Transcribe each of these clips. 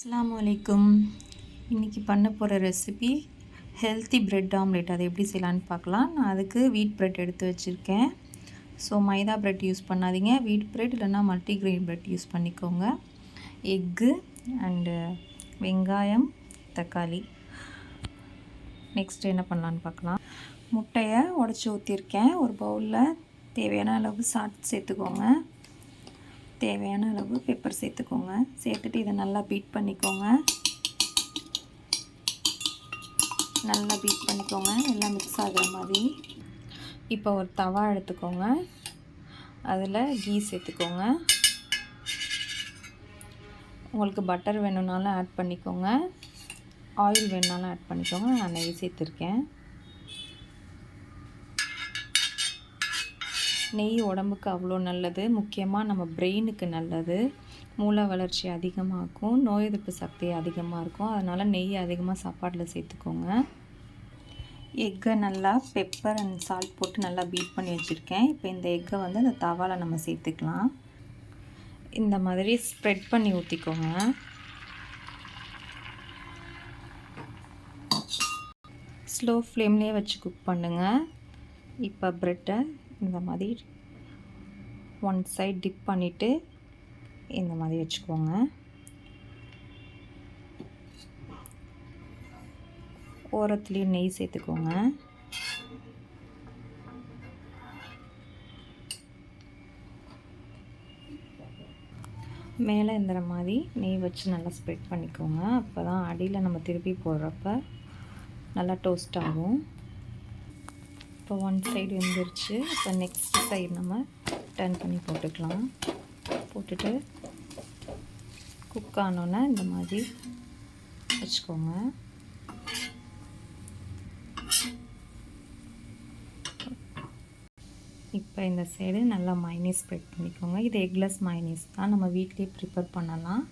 அஸ்ஸலாமு அலைக்கும். இன்றைக்கி பண்ண போகிற ரெசிபி ஹெல்த்தி பிரெட் ஆம்லேட். அதை எப்படி செய்யலான்னு பார்க்கலாம். நான் அதுக்கு வீட் பிரெட் எடுத்து வச்சுருக்கேன். ஸோ மைதா பிரெட் யூஸ் பண்ணாதீங்க. வீட் பிரெட் இல்லைன்னா மல்டிக்ரெயின் பிரெட் யூஸ் பண்ணிக்கோங்க. எக்கு அண்டு வெங்காயம், தக்காளி. நெக்ஸ்ட் என்ன பண்ணலான்னு பார்க்கலாம். முட்டையை உடச்சி ஊற்றிருக்கேன். ஒரு பவுலில் தேவையான அளவு சால்ட் சேர்த்துக்கோங்க. தேவையான அளவு பெப்பர் சேர்த்துக்கோங்க. சேர்த்துட்டு இதை நல்லா பீட் பண்ணிக்கோங்க. எல்லாம் மிக்ஸ் ஆகிற மாதிரி. இப்போ ஒரு தவா எடுத்துக்கோங்க. அதில் கீ சேர்த்துக்கோங்க. உங்களுக்கு பட்டர் வேணும்னாலும் ஆட் பண்ணிக்கோங்க, ஆயில் வேணுனாலும் ஆட் பண்ணிக்கோங்க. நான் நெய் சேர்த்துருக்கேன். நெய் உடம்புக்கு அவ்வளோ நல்லது. முக்கியமாக நம்ம பிரெயினுக்கு நல்லது. மூளை வளர்ச்சி அதிகமாகும், நோய் எதிர்ப்பு சக்தி அதிகமாக இருக்கும். அதனால் நெய் அதிகமாக சாப்பாட்டில் சேர்த்துக்கோங்க. எக்கை நல்லா பெப்பர் அண்ட் சால்ட் போட்டு நல்லா பீட் பண்ணி வச்சுருக்கேன். இப்போ இந்த எக்கை வந்து அந்த தவாவில் நம்ம சேர்த்துக்கலாம். இந்த மாதிரி ஸ்ப்ரெட் பண்ணி ஊற்றிக்கோங்க. ஸ்லோ ஃப்ளேம்லேயே வச்சு குக் பண்ணுங்கள். இப்போ ப்ரெட்டை இந்த மாதிரி ஒன் சைட் டிப் பண்ணிவிட்டு இந்த மாதிரி வச்சுக்கோங்க. ஓரத்துலேயும் நெய் சேர்த்துக்கோங்க. மேலே இந்த மாதிரி நெய் வச்சு நல்லா ஸ்ப்ரெட் பண்ணிக்கோங்க. அப்போ தான் அடியில் நம்ம திருப்பி போடுறப்ப நல்லா டோஸ்ட் ஆகும். இப்போ ஒன் சைடு வெந்துருச்சு. இப்போ நெக்ஸ்ட் சைடு நம்ம டர்ன் பண்ணி போட்டுக்கலாம். போட்டுட்டு குக் ஆனோன்னே இந்த மாதிரி வச்சுக்கோங்க. இப்போ இந்த சைடு நல்லா மைனீஸ் ஸ்ப்ரெட் பண்ணிக்கோங்க. இது எக்லெஸ் மைனீஸ் தான், நம்ம வீட்லேயே ப்ரிப்பேர் பண்ணலாம்.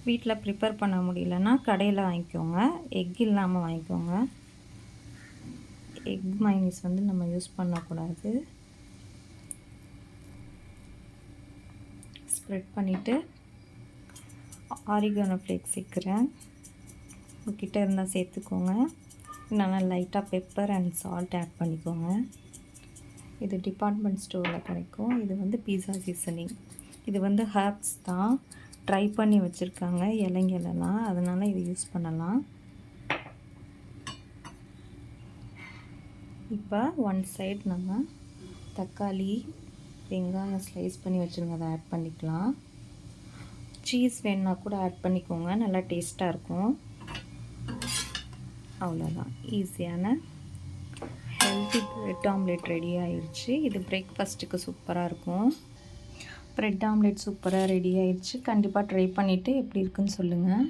வீட்டில் ப்ரிப்பேர் பண்ண முடியலன்னா கடையில் வாங்கிக்கோங்க. எக் இல்லாமல் வாங்கிக்கோங்க. எக் மைனீஸ் வந்து நம்ம யூஸ் பண்ணக்கூடாது. ஸ்ப்ரெட் பண்ணிவிட்டு ஆரிகானோ ஃப்ளேக்ஸ் சேர்க்குறேன். உங்ககிட்ட இருந்தால் சேர்த்துக்கோங்க. நல்லா லைட்டாக பெப்பர் அண்ட் சால்ட் ஆட் பண்ணிக்கோங்க. இது டிபார்ட்மெண்ட் ஸ்டோரில் கிடைக்கும். இது வந்து பீஸா சீசனிங். இது வந்து ஹர்ப்ஸ் தான், ட்ரை பண்ணி வச்சுருக்காங்க இலைங்களெல்லாம், அதனால் இது யூஸ் பண்ணலாம். இப்போ ஒன் சைடு நம்ம தக்காளி, வெங்காயம் ஸ்லைஸ் பண்ணி வச்சுருங்க, அதை ஆட் பண்ணிக்கலாம். சீஸ் வேணுன்னா கூட ஆட் பண்ணிக்கோங்க, நல்லா டேஸ்ட்டாக இருக்கும். அவ்வளோதான், ஈஸியான ஹெல்த்தி பிரெட் ஆம்லேட் ரெடி ஆயிடுச்சு. இது பிரேக்ஃபாஸ்ட்டுக்கு சூப்பராக இருக்கும். பிரெட் ஆம்லேட் சூப்பராக ரெடி ஆயிடுச்சு. கண்டிப்பாக ட்ரை பண்ணிவிட்டு எப்படி இருக்குன்னு சொல்லுங்கள்.